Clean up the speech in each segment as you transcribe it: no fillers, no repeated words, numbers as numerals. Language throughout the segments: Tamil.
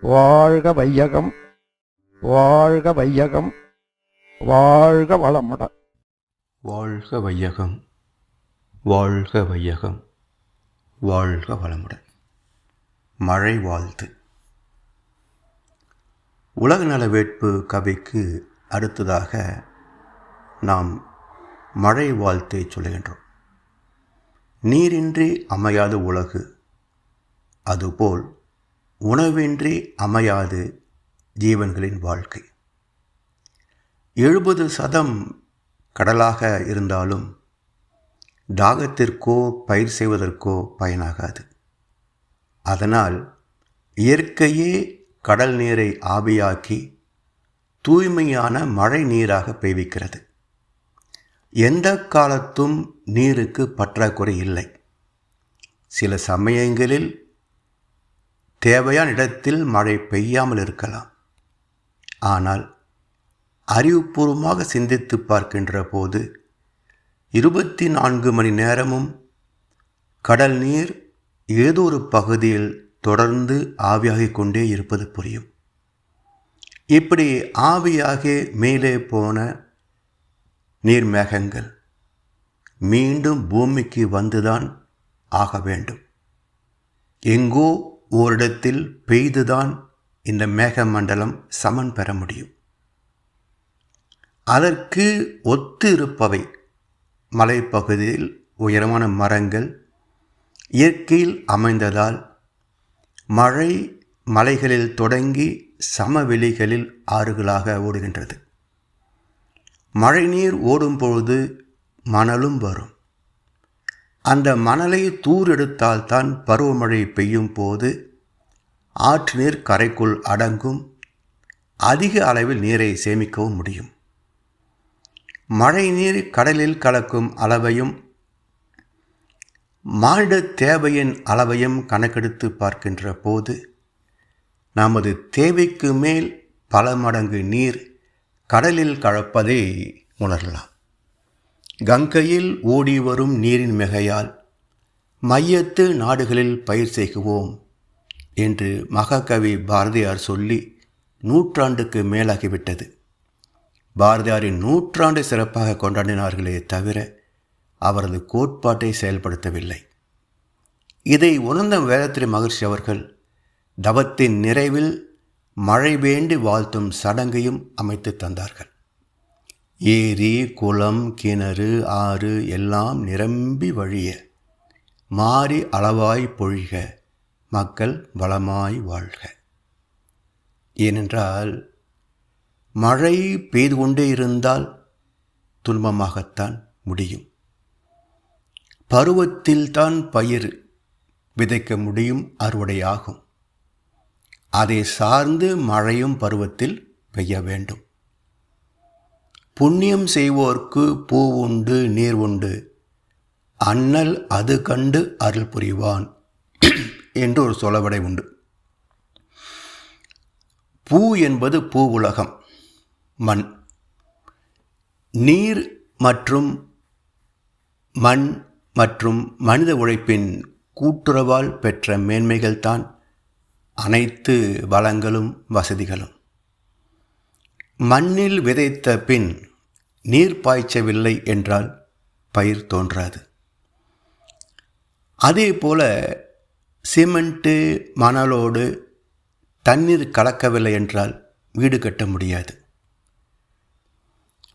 வாழ்க வையகம், வாழ்க வையகம், வாழ்க வளமுடன். வாழ்க வையகம், வாழ்க வையகம், வாழ்க வளமுடன். மழை வாழ்த்து. உலக நல வேட்பு கவிக்கு அடுத்ததாக நாம் மழை வாழ்த்தை சொல்லுகின்றோம். நீரின்றி அமையாத உலகு, அதுபோல் உணவின்றி அமையாது ஜீவன்களின் வாழ்க்கை. 70% கடலாக இருந்தாலும் தாகத்திற்கோ பயிர் செய்வதற்கோ பயனாகாது. அதனால் இயற்கையே கடல் நீரை ஆவியாக்கி தூய்மையான மழை நீராக பெய்விக்கிறது. எந்த காலத்தும் நீருக்கு பற்றாக்குறை இல்லை. சில சமயங்களில் தேவையான இடத்தில் மழை பெய்யாமல் இருக்கலாம். ஆனால் அறிவுபூர்வமாக சிந்தித்து பார்க்கின்ற போது 24 மணி நேரமும் கடல் நீர் ஏதோ ஒரு பகுதியில் தொடர்ந்து ஆவியாகிக் கொண்டே இருப்பது புரியும். இப்படி ஆவியாகி மேலே போன நீர்மேகங்கள் மீண்டும் பூமிக்கு வந்துதான் ஆக வேண்டும். எங்கோ ஓரிடத்தில் பெய்துதான் இந்த மேகமண்டலம் சமன் பெற முடியும். அதற்கு ஒத்து இருப்பவை மலைப்பகுதியில் உயரமான மரங்கள் இயற்கையில் அமைந்ததால் மழை மலைகளில் தொடங்கி சமவெளிகளில் ஆறுகளாக ஓடுகின்றது. மழைநீர் ஓடும் பொழுது மணலும் வரும். அந்த மணலை தூரெடுத்தால்தான் பருவமழை பெய்யும் போது ஆற்று நீர் கரைக்குள் அடங்கும். அதிக அளவில் நீரை சேமிக்கவும் முடியும். மழை நீர் கடலில் கலக்கும் அளவையும் மானிட தேவையின் அளவையும் கணக்கெடுத்து பார்க்கின்ற போது நமது தேவைக்கு மேல் பல மடங்கு நீர் கடலில் கலப்பதை உணரலாம். கங்கையில் ஓடி வரும் நீரின் மிகையால் மையத்து நாடுகளில் பயிர் செய்குவோம் என்று மகாகவி பாரதியார் சொல்லி 100 நூற்றாண்டுக்கு மேலாகிவிட்டது. பாரதியாரின் 100 சிறப்பாக கொண்டாடினார்களே தவிர அவரது கோட்பாட்டை செயல்படுத்தவில்லை. இதை உணர்ந்த வேதாத்திரி மகர்ஷி அவர்கள் தவத்தின் நிறைவில் மழை வேண்டி வாழ்த்தும் சடங்கையும் அமைத்து தந்தார்கள். ஏரி, குளம், கிணறு, ஆறு எல்லாம் நிரம்பி வழிய மாறி அளவாய் பொழிக, மக்கள் வளமாய் வாழ்க. ஏனென்றால் மழை பெய்து கொண்டே இருந்தால் துன்பமாகத்தான் முடியும். பருவத்தில்தான் பயிர் விதைக்க முடியும், அறுவடையாகும். அதை சார்ந்து மழையும் பருவத்தில் பெய்ய வேண்டும். புண்ணியம் செய்வோர்க்கு பூ உண்டு நீர் உண்டு, அண்ணல் அது கண்டு அருள் புரிவான் என்று ஒரு சொலவடை உண்டு. பூ என்பது பூ உலகம், மண். நீர் மற்றும் மண் மற்றும் மனித உழைப்பின் கூட்டுறவால் பெற்ற மேன்மைகள்தான் அனைத்து வளங்களும் வசதிகளும். மண்ணில் விதைத்த பின் நீர் பாய்ச்சவில்லை என்றால் பயிர் தோன்றாது. அதே போல சிமெண்ட்டு மணலோடு தண்ணீர் கலக்கவில்லை என்றால் வீடு கட்ட முடியாது.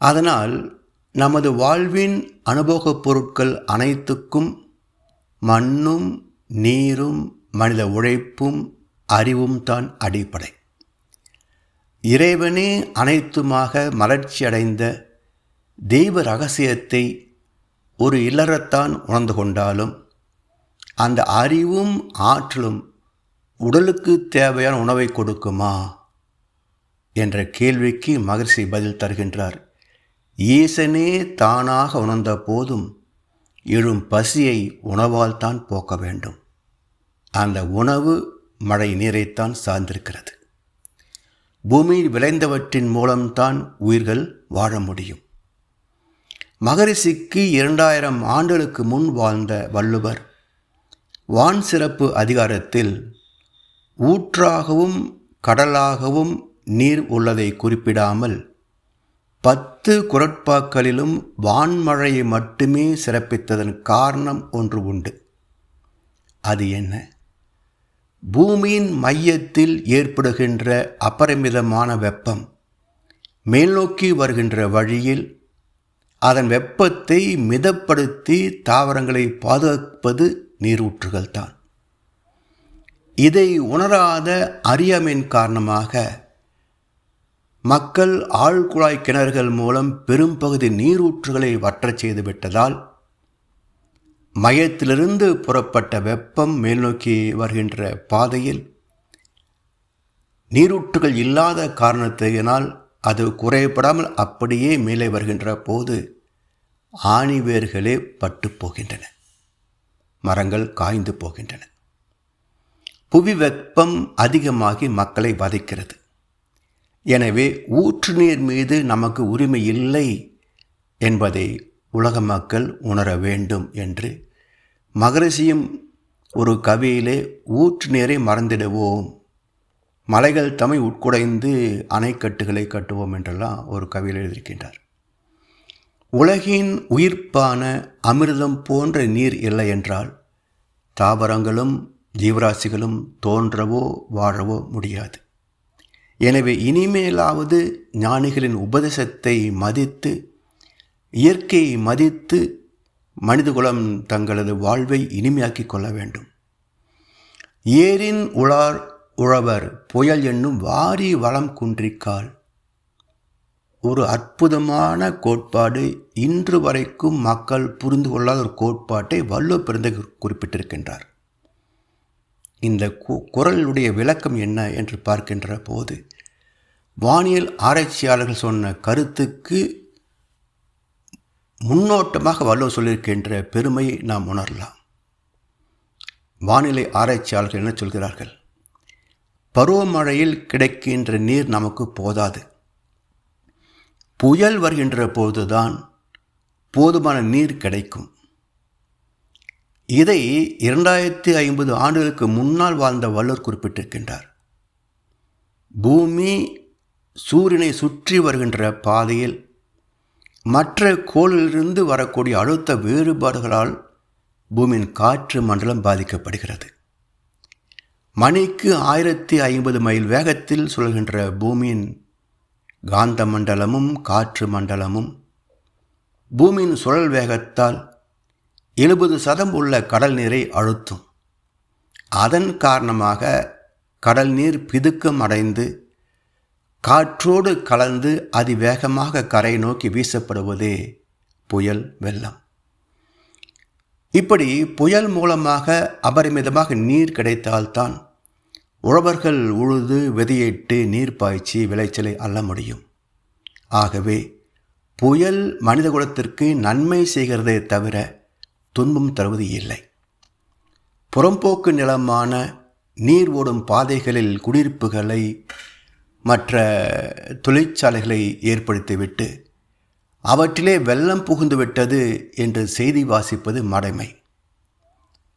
அதனால் நமது வாழ்வின் அனுபவப் பொருட்கள் அனைத்துக்கும் மண்ணும் நீரும் மனித உழைப்பும் அறிவும் தான் அடிப்படை. இறைவனே அனைத்துமாக மலர்ச்சியடைந்த தெய்வ இரகசியத்தை ஒரு இல்லறத்தான் உணர்ந்து கொண்டாலும் அந்த அறிவும் ஆற்றலும் உடலுக்கு தேவையான உணவை கொடுக்குமா என்ற கேள்விக்கு மகர்ஷி பதில் தருகின்றார். ஈசனே தானாக உணர்ந்த போதும் எழும் பசியை உணவால் தான் போக்க வேண்டும். அந்த உணவு மழை நீரைத்தான் சார்ந்திருக்கிறது. பூமியில் விளைந்தவற்றின் மூலம்தான் உயிர்கள் வாழ முடியும். மகரிஷிக்கு 2000 ஆண்டுகளுக்கு முன் வாழ்ந்த வள்ளுவர் வான் சிறப்பு அதிகாரத்தில் ஊற்றாகவும் கடலாகவும் நீர் உள்ளதை குறிப்பிடாமல் 10 குறட்பாக்களிலும் வான்மழையை மட்டுமே சிறப்பித்ததன் காரணம் ஒன்று உண்டு. அது என்ன? பூமியின் மையத்தில் ஏற்படுகின்ற அபரிமிதமான வெப்பம் மேல்நோக்கி வருகின்ற வழியில் அதன் வெப்பத்தை மிதப்படுத்தி தாவரங்களை பாதுகாப்பது நீரூற்றுகள் தான். இதை உணராத அறியாமையின் காரணமாக மக்கள் ஆழ்குழாய் கிணறுகள் மூலம் பெரும்பகுதி நீரூற்றுகளை வற்றச் செய்து விட்டதால் மையத்திலிருந்து புறப்பட்ட வெப்பம் மேல்நோக்கி வருகின்ற பாதையில் நீரூற்றுகள் இல்லாத காரணத்தினால் அது குறைபடாமல் அப்படியே மேலே வருகின்ற போது ஆணிவேர்களே பட்டு போகின்றன, மரங்கள் காய்ந்து போகின்றன. புவி வெப்பம் அதிகமாகி மக்களை வதைக்கிறது. எனவே ஊற்று நீர் மீது நமக்கு உரிமை இல்லை என்பதை உலக மக்கள் உணர வேண்டும் என்று மகரிஷியும் ஒரு கவியிலே ஊற்று நீரை மறந்திடுவோம், மலைகள் தம்மை உட்குடைந்து அணைக்கட்டுகளை கட்டுவோம் என்றெல்லாம் ஒரு கவியில் எழுதியிருக்கின்றார். உலகின் உயிர்ப்பான அமிர்தம் போன்ற நீர் இல்லை என்றால் தாவரங்களும் ஜீவராசிகளும் தோன்றவோ வாழவோ முடியாது. எனவே இனிமேலாவது ஞானிகளின் உபதேசத்தை மதித்து இயற்கையை மதித்து மனிதகுலம் தங்களது வாழ்வை இனிமையாக்கிக் கொள்ள வேண்டும். ஏரின் உளார் உழவர் புயல் என்னும் வாரி வளம் குன்றிக்கால். ஒரு அற்புதமான கோட்பாடு, இன்று வரைக்கும் மக்கள் புரிந்து கொள்ளாத ஒரு கோட்பாட்டை வள்ளுவ பெருந்தகை குறிப்பிட்டிருக்கின்றார். இந்த குறளுடைய விளக்கம் என்ன என்று பார்க்கின்ற போது வானியல் ஆராய்ச்சியாளர்கள் சொன்ன கருத்துக்கு முன்னோட்டமாக வள்ளுவர் சொல்லியிருக்கின்ற பெருமையை நாம் உணரலாம். வானிலை ஆராய்ச்சியாளர்கள் என்ன சொல்கிறார்கள்? பருவமழையில் கிடைக்கின்ற நீர் நமக்கு போதாது, புயல் வருகின்ற போதுதான் போதுமான நீர் கிடைக்கும். இதை 2050 ஆண்டுகளுக்கு முன்னால் வாழ்ந்த வள்ளுவர் குறிப்பிட்டிருக்கின்றார். பூமி சூரியனை சுற்றி வருகின்ற பாதையில் மற்ற கோளிலிருந்து வரக்கூடிய அழுத்த வேறுபாடுகளால் பூமியின் காற்று மண்டலம் பாதிக்கப்படுகிறது. மணிக்கு 1050 மைல் வேகத்தில் சுழல்கின்ற பூமியின் காந்த மண்டலமும் காற்று மண்டலமும் பூமியின் சுழல் வேகத்தால் 70% உள்ள கடல் நீரை அழுத்தும். அதன் காரணமாக கடல் நீர் பிதுக்கம் அடைந்து காற்றோடு கலந்து அதிவேகமாக கரை நோக்கி வீசப்படுவதே புயல் வெள்ளம். இப்படி புயல் மூலமாக அபரிமிதமாக நீர் கிடைத்தால்தான் உழவர்கள் உழுது விதையிட்டு நீர் பாய்ச்சி விளைச்சலை அள்ள முடியும். ஆகவே புயல் மனிதகுலத்திற்கு நன்மை செய்கிறதே தவிர துன்பம் தருவது இல்லை. புறம்போக்கு நிலமான நீர் ஓடும் பாதைகளில் குடியிருப்புகளை மற்ற தொழிற்சாலைகளை ஏற்படுத்திவிட்டு அவற்றிலே வெள்ளம் புகுந்து விட்டது என்று செய்தி வாசிப்பது மடமை.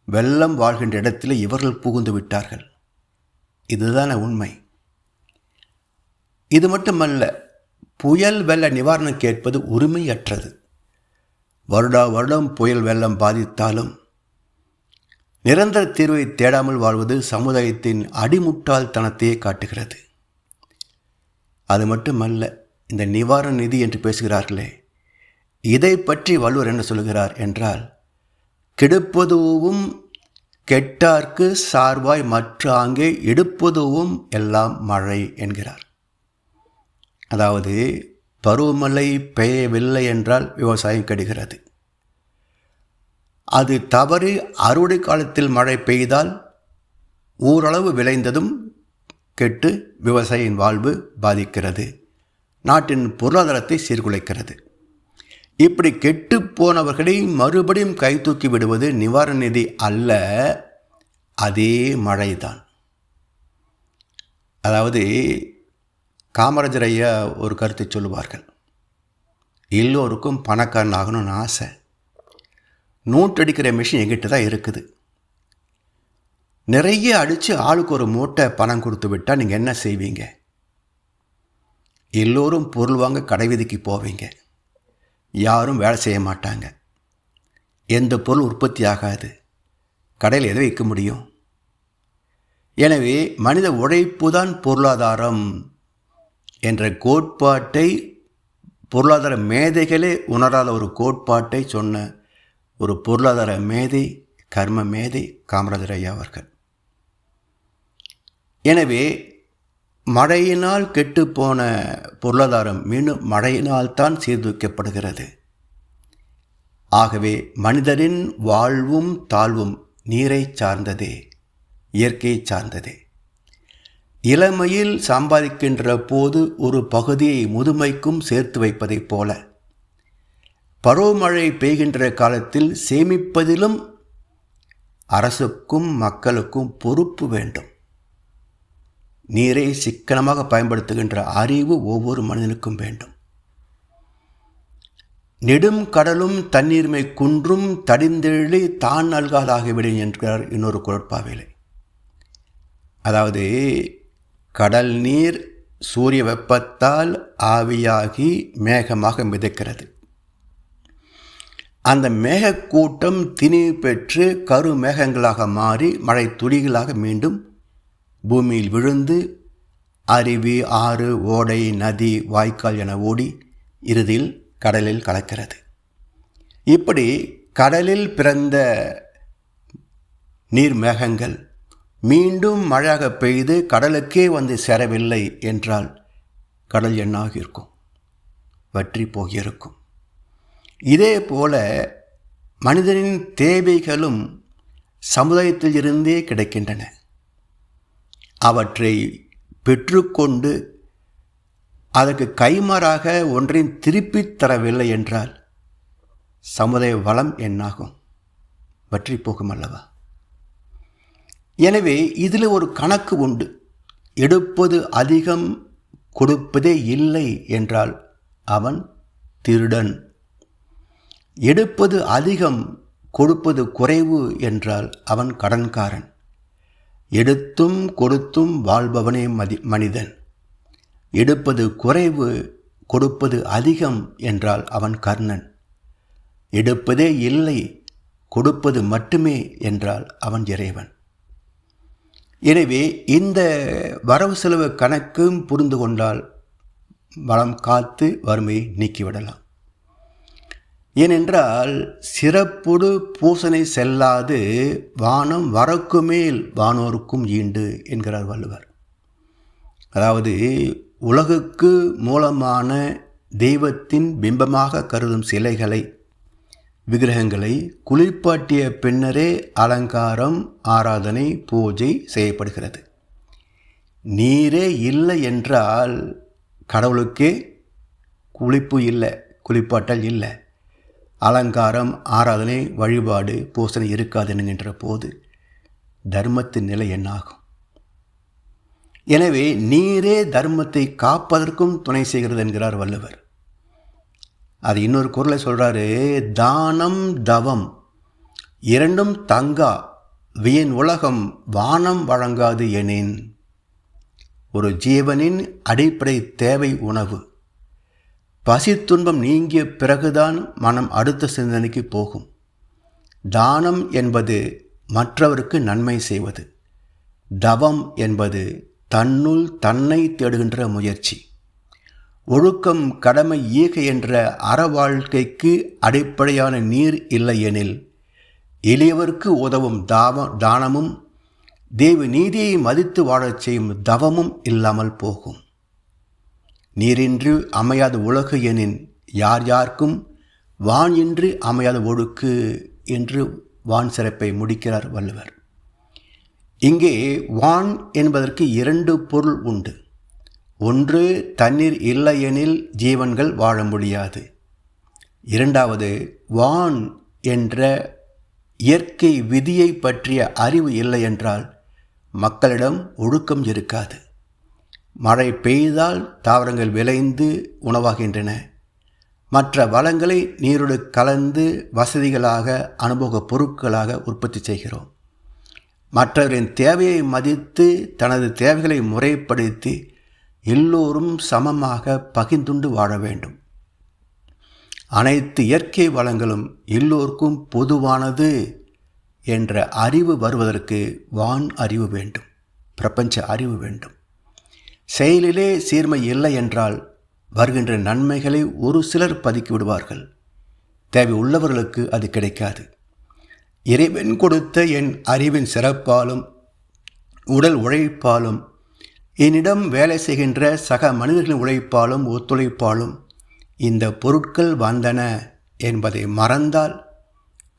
வெள்ளம் வாழ்கின்ற இடத்திலே இவர்கள் புகுந்து விட்டார்கள், இதுதான உண்மை. இது மட்டுமல்ல, புயல் வெள்ள நிவாரணம் கேட்பது உரிமையற்றது. வருடம் புயல் வெள்ளம் பாதித்தாலும் நிரந்தர தீர்வை தேடாமல் வாழ்வது சமுதாயத்தின் அடிமுட்டாள்தனத்தையே காட்டுகிறது. அது மட்டுமல்ல, இந்த நிவாரண நிதி என்று பேசுகிறார்களே, இதை பற்றி வள்ளுவர் என்ன சொல்கிறார் என்றால், கெடுப்பதுவும் கெட்டார்க்கு சார்வாய் மற்ற ஆங்கே எடுப்பதுவும் எல்லாம் மழை என்கிறார். அதாவது பருவமழை பெய்யவில்லை என்றால் விவசாயம் கெடுகிறது. அது தவறி அறுவடை காலத்தில் மழை பெய்தால் ஓரளவு விளைந்ததும் கெட்டு விவசாயியின் வாழ்வு பாதிக்கிறது, நாட்டின் பொருளாதாரத்தை சீர்குலைக்கிறது. இப்படி கெட்டு போனவர்களை மறுபடியும் கை தூக்கி விடுவது நிவாரண நிதி அல்ல, அதே மழைதான். அதாவது காமராஜர் ஐயா ஒரு கருத்தை சொல்லுவார்கள், எல்லோருக்கும் பணக்காரன் ஆகணும்னு ஆசை, நோட்டடிக்கிற மிஷின் எங்கிட்ட தான் இருக்குது, நிறைய அடித்து ஆளுக்கு ஒரு மூட்டை பணம் கொடுத்து விட்டால் நீங்கள் என்ன செய்வீங்க? எல்லோரும் பொருள் வாங்க கடை வீதிக்கு போவீங்க. யாரும் வேலை செய்ய மாட்டாங்க. எந்த பொருள் உற்பத்தி ஆகாது. கடையில் எதை வைக்க முடியும்? எனவே மனித உழைப்பு தான் பொருளாதாரம் என்ற கோட்பாட்டை பொருளாதார மேதைகளே உணராத ஒரு கோட்பாட்டை சொன்ன ஒரு பொருளாதார மேதை, கர்ம மேதை காமராஜர் ஐயா அவர்கள். எனவே மழையினால் கெட்டுப்போன பொருளாதாரம் மீண்டும் மழையினால் தான் சீர்தூக்கப்படுகிறது. ஆகவே மனிதரின் வாழ்வும் தாழ்வும் நீரை சார்ந்ததே, இயற்கையை சார்ந்ததே. இளமையில் சம்பாதிக்கின்ற போது ஒரு பகுதியை முதுமைக்கும் சேர்த்து வைப்பதைப் போல பருவமழை பெய்கின்ற காலத்தில் சேமிப்பதிலும் அரசுக்கும் மக்களுக்கும் பொறுப்பு வேண்டும். நீரை சிக்கனமாக பயன்படுத்துகின்ற அறிவு ஒவ்வொரு மனிதனுக்கும் வேண்டும். நெடும் கடலும் தண்ணீர்மை குன்றும் தடிந்தெழி தான் நல்காதாகிவிடும் என்கிறார் இன்னொரு குறட்பாவிலே. அதாவது கடல் நீர் சூரிய வெப்பத்தால் ஆவியாகி மேகமாக மிதக்கிறது. அந்த மேகக்கூட்டம் திணிவு பெற்று கரு மேகங்களாக மாறி மழை துளிகளாக மீண்டும் பூமியில் விழுந்து அருவி, ஆறு, ஓடை, நதி, வாய்க்கால் என ஓடி இறுதியில் கடலில் கலக்கிறது. இப்படி கடலில் பிறந்த நீர் மேகங்கள் மீண்டும் மழையாக பெய்து கடலுக்கே வந்து சேரவில்லை என்றால் கடல் என்னாக இருக்கும்? வற்றி போகியிருக்கும். இதே போல மனிதனின் தேவைகளும் சமுதாயத்தில் இருந்தே கிடைக்கின்றன. அவற்றை பெற்றுக்கொண்டு அதற்கு கைமாறாக ஒன்றையும் திருப்பித் தரவில்லை என்றால் சமுதாய வளம் என்னாகும்? வற்றி போகும் அல்லவா? எனவே இதில் ஒரு கணக்கு உண்டு. எடுப்பது அதிகம் கொடுப்பதே இல்லை என்றால் அவன் திருடன். எடுப்பது அதிகம் கொடுப்பது குறைவு என்றால் அவன் கடன்காரன். எடுத்தும் கொடுத்தும் வாழ்பவனே மனிதன். எடுப்பது குறைவு கொடுப்பது அதிகம் என்றால் அவன் கர்ணன். எடுப்பதே இல்லை கொடுப்பது மட்டுமே என்றால் அவன் இறைவன். எனவே இந்த வரவு செலவு கணக்கும் புரிந்து கொண்டால் வளம் காத்து வறுமையை நீக்கிவிடலாம். ஏனென்றால் சிறப்புடு பூசனை செல்லாது வானம் வரக்கு மேல் வானோருக்கும் ஈண்டு என்கிறார் வள்ளுவர். அதாவது உலகுக்கு மூலமான தெய்வத்தின் பிம்பமாக கருதும் சிலைகளை, விக்கிரகங்களை குளிப்பாட்டிய பின்னரே அலங்காரம், ஆராதனை, பூஜை செய்யப்படுகிறது. நீரே இல்லை என்றால் கடவுளுக்கே குளிப்பு இல்லை, குளிப்பாட்டல் இல்லை, அலங்காரம், ஆராதனை, வழிபாடு, பூசனை இருக்காது என்கின்ற போது தர்மத்தின் நிலை என்னாகும்? எனவே நீரே தர்மத்தை காப்பதற்கும் துணை செய்கிறது என்கிறார் வள்ளுவர். அது இன்னொரு குறளை சொல்கிறாரு, தானம் தவம் இரண்டும் தங்கா வியன் உலகம் வானம் வழங்காது எனின். ஒரு ஜீவனின் அடிப்படை தேவை உணவு. பசி துன்பம் நீங்கிய பிறகுதான் மனம் அடுத்த சிந்தனைக்கு போகும். தானம் என்பது மற்றவருக்கு நன்மை செய்வது. தவம் என்பது தன்னுள் தன்னை தேடுகின்ற முயற்சி. ஒழுக்கம், கடமை, ஈகை என்ற அற வாழ்க்கைக்கு அடிப்படையான நீர் இல்லை எனில் எளியவருக்கு உதவும் தானமும் தேவ நீதியை மதித்து வாழச் செய்யும் தவமும் இல்லாமல் போகும். நீரின்றி அமையாத உலகு எனின் யார் யாருக்கும் வான் இன்றி அமையாத ஒழுக்கு என்று வான் சிறப்பை முடிக்கிறார் வள்ளுவர். இங்கே வான் என்பதற்கு இரண்டு பொருள் உண்டு. ஒன்று, தண்ணீர் இல்லையெனில் ஜீவன்கள் வாழ முடியாது. இரண்டாவது, வான் என்ற இயற்கை விதியை பற்றிய அறிவு இல்லை என்றால் மக்களிடம் ஒழுக்கம் இருக்காது. மழை பெய்தால் தாவரங்கள் விளைந்து உணவாகின்றன. மற்ற வளங்களை நீரோடு கலந்து வசதிகளாக, அனுபவ பொருட்களாக உற்பத்தி செய்கிறோம். மற்றவரின் தேவையை மதித்து தனது தேவைகளை முறைப்படுத்தி எல்லோரும் சமமாக பகிர்ந்துண்டு வாழ வேண்டும். அனைத்து இயற்கை வளங்களும் எல்லோருக்கும் பொதுவானது என்ற அறிவு வருவதற்கு வான் அறிவு வேண்டும், பிரபஞ்ச அறிவு வேண்டும். செயலிலே சீர்மை இல்லை என்றால் வருகின்ற நன்மைகளை ஒரு சிலர் பதுக்கி விடுவார்கள். தேவை உள்ளவர்களுக்கு அது கிடைக்காது. இறைவன் கொடுத்த என் அறிவின் சிறப்பாலும் உடல் உழைப்பாலும் என்னிடம் வேலை செய்கின்ற சக மனிதர்களின் உழைப்பாலும் ஒத்துழைப்பாலும் இந்த பொருட்கள் வந்தன என்பதை மறந்தால்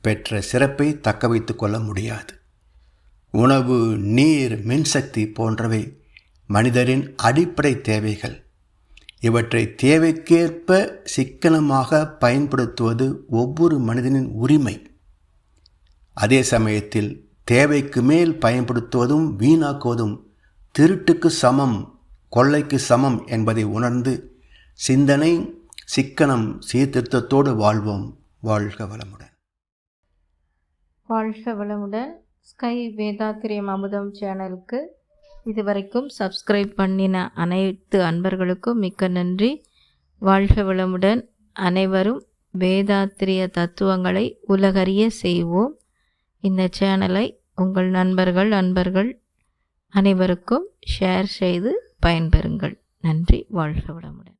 பெற்ற சிறப்பை தக்க வைத்து கொள்ள முடியாது. உணவு, நீர், மின்சக்தி போன்றவை மனிதரின் அடிப்படை தேவைகள். இவற்றை தேவைக்கேற்ப சிக்கனமாக பயன்படுத்துவது ஒவ்வொரு மனிதனின் உரிமை. அதே சமயத்தில் தேவைக்கு மேல் பயன்படுத்துவதும் வீணாக்குவதும் திருட்டுக்கு சமம், கொள்ளைக்கு சமம் என்பதை உணர்ந்து சிந்தனை, சிக்கனம், சீர்திருத்தத்தோடு வாழ்வோம். வாழ்க வளமுடன். வாழ்க வளமுடன். ஸ்கை வேதாத்திரியம் அமுதம் சேனலுக்கு இதுவரைக்கும் சப்ஸ்கிரைப் பண்ணின அனைத்து அன்பர்களுக்கும் மிக்க நன்றி. வாழ்க வளமுடன். அனைவரும் வேதாத்திரிய தத்துவங்களை உலகறிய செய்வோம். இந்த சேனலை உங்கள் நண்பர்கள் அனைவருக்கும் ஷேர் செய்து பயன்பெறுங்கள். நன்றி. வாழ்க வளமுடன்.